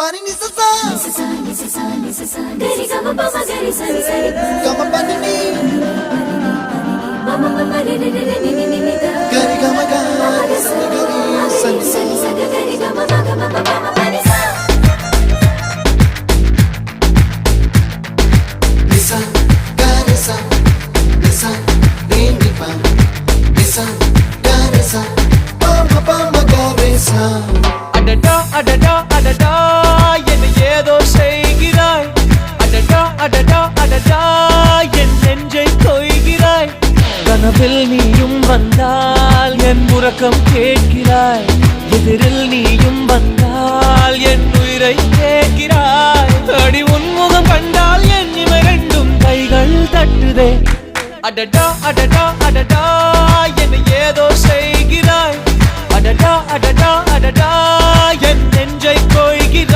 Pani ni sa sa gari gama pama gari sari sari gama pani ni mama mama re re re ni ni ni gari gama gari sari sari sari gari gama gama mama pani sa nisa gari sa nisa re ni pa nisa gari sa pama pama gari sa adada adada adada என்ன ஏதோ செய்கிறாய் adada adada adada என் நெஞ்சை கொய்கிறாய் கனவில் நீயும் வந்தால் என் உறக்கம் கேட்கிறாய் எதிரில் நீயும் வந்தால் என் உயிரை கேட்கிறாய் அடி உன்முகம் கண்டால் என் இமை ரெண்டும் கைகள் தட்டுதே adada adada adada என்ன ஏதோ செய்கிறாய் adada adada adada என் நெஞ்சை கொய்கிறாய்